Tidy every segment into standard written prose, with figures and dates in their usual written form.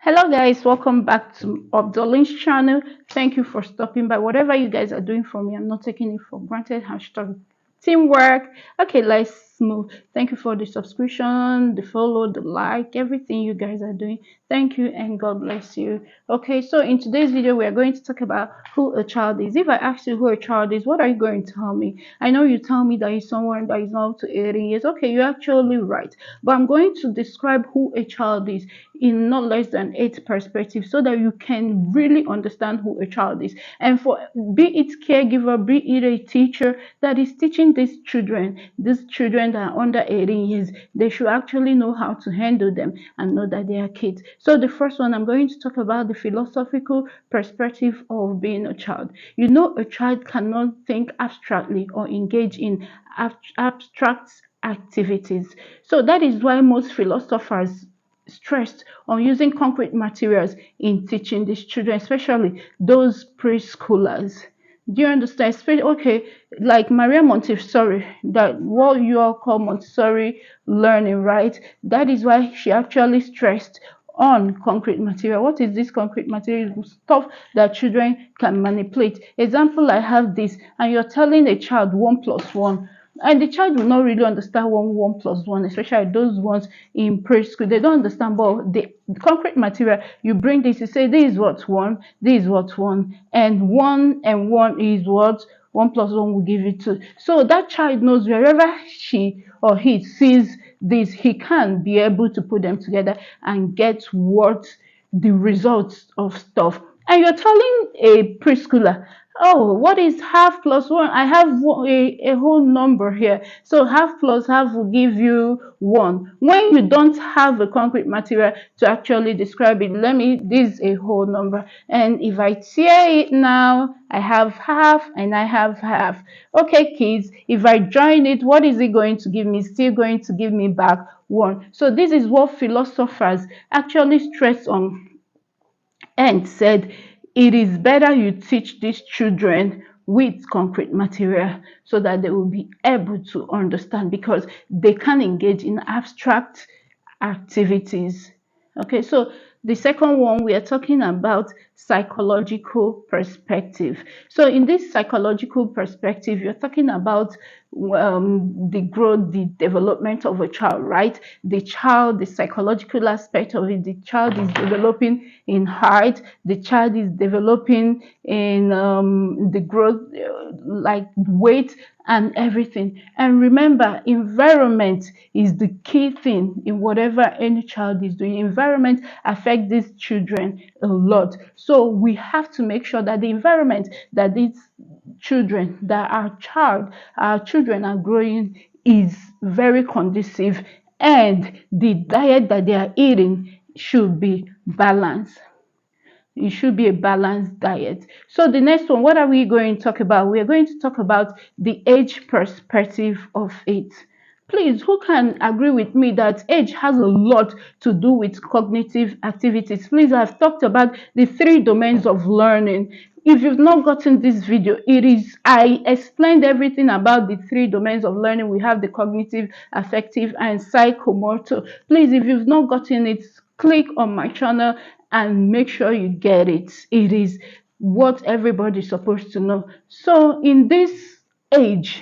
Hello guys, welcome back to Abdullin's channel. Thank you for stopping by. Whatever you guys are doing for me, I'm not taking it for granted. Hashtag teamwork. Okay, let's move. Thank you for the subscription, the follow, the like, everything you guys are doing. Thank you and God bless you. Okay, so in today's video, we are going to talk about who a child is. If I ask you who a child is, what are you going to tell me? I know you tell me that he's someone that is not up to 18 years. Okay, you're actually right. But I'm going to describe who a child is in not less than 8 perspectives so that you can really understand who a child is. And for be it caregiver, be it a teacher that is teaching these children that are under 18 years, they should actually know how to handle them and know that they are kids. So the first one, I'm going to talk about the philosophical perspective of being a child. You know, a child cannot think abstractly or engage in abstract activities. So that is why most philosophers stressed on using concrete materials in teaching these children, especially those preschoolers. Do you understand? Okay, like Maria Montessori, that what you all call Montessori learning, right? That is why she actually stressed on concrete material. What is this concrete material? Stuff that children can manipulate. Example, I have this, and you're telling a child 1 plus 1, and the child will not really understand one plus one, especially those ones in preschool. They don't understand. But the concrete material, you bring this, you say this is what one, this is what one, and one is what 1 plus 1 will give you 2. So that child knows wherever she or he sees this, he can be able to put them together and get what the results of stuff. And you're telling a preschooler, oh, what is half plus one? I have a whole number here. So half plus half will give you 1. When you don't have a concrete material to actually describe it, this is a whole number. And if I tear it now, I have half and I have half. Okay, kids, if I join it, what is it going to give me? Still going to give me back 1. So this is what philosophers actually stress on and said it is better you teach these children with concrete material so that they will be able to understand, because they can engage in abstract activities. Okay, so the second one, we are talking about psychological perspective. So in this psychological perspective, you're talking about the growth, the development of a child, right? The child, the psychological aspect of it, the child is developing in height, the child is developing in the growth, like weight and everything. And remember, environment is the key thing in whatever any child is doing. Environment affects these children a lot. So we have to make sure that the environment that these children, that our children are growing is very conducive, and the diet that they are eating should be balanced. It should be a balanced diet. So the next one, what are we going to talk about? We are going to talk about the age perspective of it. Please, who can agree with me that age has a lot to do with cognitive activities? Please, I've talked about the 3 domains of learning. If you've not gotten this video, I explained everything about the 3 domains of learning. We have the cognitive, affective, and psychomotor. Please, if you've not gotten it, click on my channel and make sure you get it. It is what everybody's supposed to know. So in this age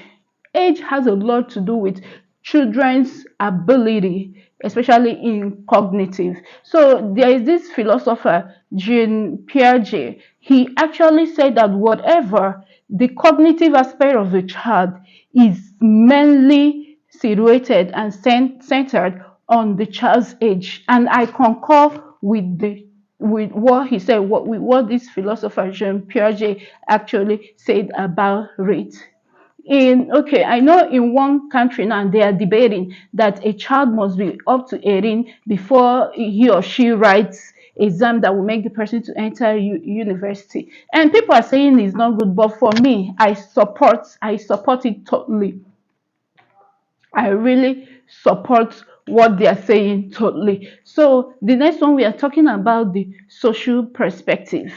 has a lot to do with children's ability, especially in cognitive. So there is this philosopher, Jean Piaget. He actually said that whatever the cognitive aspect of a child is mainly situated and centered on the child's age. And I concur with what he said, what this philosopher Jean Piaget actually said about it. I know in one country now they are debating that a child must be up to 18 before he or she writes exam that will make the person to enter university, and people are saying it's not good. But for me, I support it totally. I really support what they are saying totally. So the next one, we are talking about the social perspective.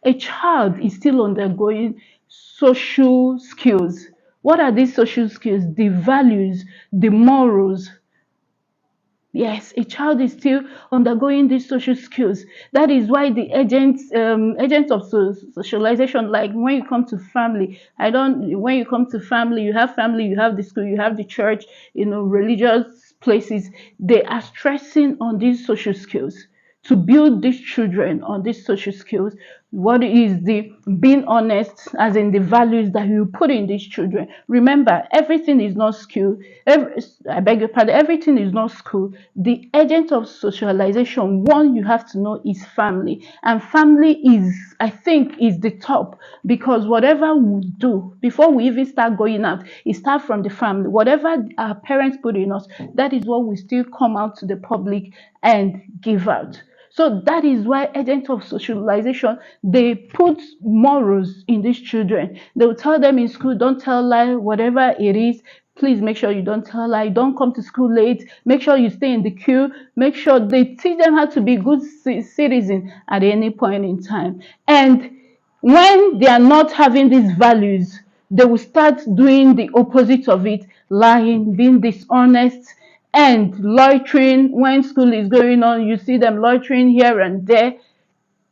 A child is still undergoing social skills. What are these social skills? The values, the morals, Yes, a child is still undergoing these social skills. That is why the agents of socialization, like when you come to family, I don't. When you come to family, you have the school, you have the church, religious places. They are stressing on these social skills to build these children on these social skills. What is the being honest, as in the values that you put in these children? Remember, everything is not school. I beg your pardon, everything is not school. The agent of socialization, one you have to know, is family. And family is, I think, is the top, because whatever we do before we even start going out, it starts from the family. Whatever our parents put in us, that is what we still come out to the public and give out. So that is why agents of socialization, they put morals in these children. They will tell them in school, don't tell lie, whatever it is. Please make sure you don't tell lie. Don't come to school late. Make sure you stay in the queue. Make sure they teach them how to be good citizens at any point in time. And when they are not having these values, they will start doing the opposite of it, lying, being dishonest, and loitering. When school is going on, you see them loitering here and there.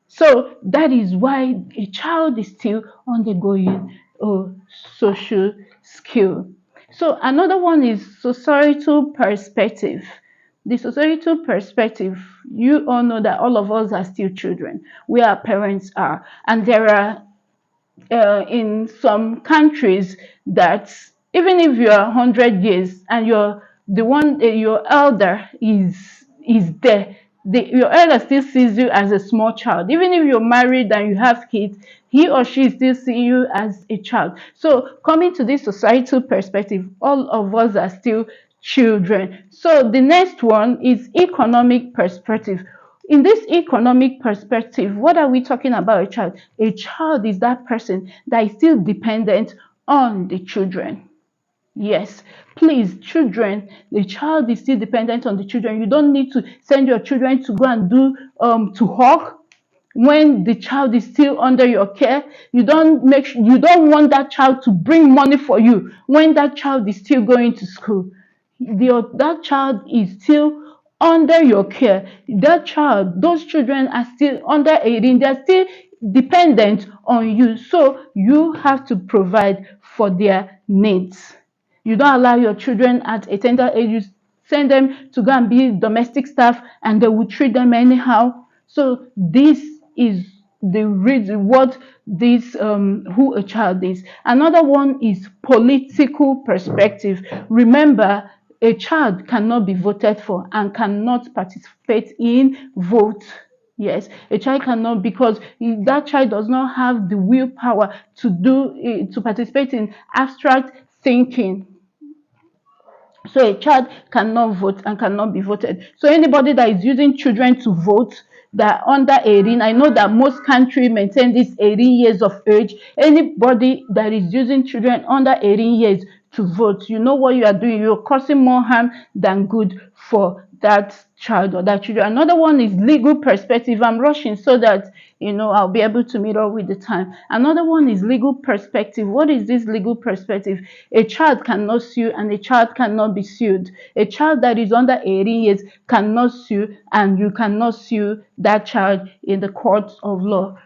So that is why a child is still undergoing a social skill. So another one is societal perspective. The societal perspective, you all know that all of us are still children. We, our parents are. And there are in some countries that even if you are 100 years and you're the one, your elder is there, your elder still sees you as a small child. Even if you're married and you have kids, he or she still see you as a child. So coming to this societal perspective, all of us are still children. So the next one is economic perspective. In this economic perspective, what are we talking about? A child? A child is that person that is still dependent on the children. Yes, please, children, the child is still dependent on the children. You don't need to send your children to go and do to hawk when the child is still under your care. You don't want that child to bring money for you when that child is still going to school. That child is still under your care. Those children are still under 18. They're still dependent on you. So you have to provide for their needs. You don't allow your children at a tender age, you send them to go and be domestic staff and they will treat them anyhow. So this is the reason what this who a child is. Another one is political perspective. Remember, a child cannot be voted for and cannot participate in vote. Yes, a child cannot, because that child does not have the willpower to participate in abstract thinking. So a child cannot vote and cannot be voted. So anybody that is using children to vote that are under 18, I know that most countries maintain this 18 years of age. Anybody that is using children under 18 years to vote, you know what you are doing. You're causing more harm than good for that child or that children. Another one is legal perspective. I'm rushing so that I'll be able to meet up with the time. Another one is legal perspective. What is this legal perspective? A child cannot sue and a child cannot be sued. A child that is under 18 years cannot sue, and you cannot sue that child in the courts of law.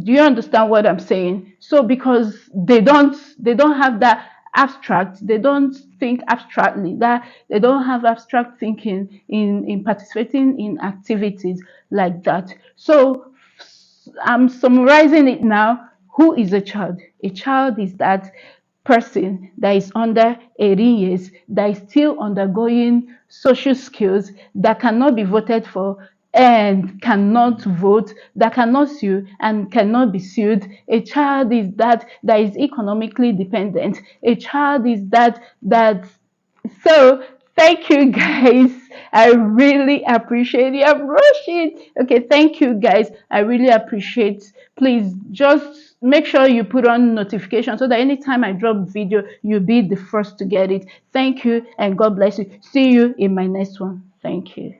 Do you understand what I'm saying? So because they don't have that abstract, they don't think abstractly, that they don't have abstract thinking in participating in activities like that. So I'm summarizing it now. Who is a child? A child is that person that is under 18 years, that is still undergoing social skills, that cannot be voted for and cannot vote, that cannot sue and cannot be sued. A child is that is economically dependent. A child is that so thank you guys. I really appreciate it. I'm rushing. Okay, thank you guys. I really appreciate. Please just make sure you put on notification so that anytime I drop video, you'll be the first to get it. Thank you and God bless you. See you in my next one. Thank you.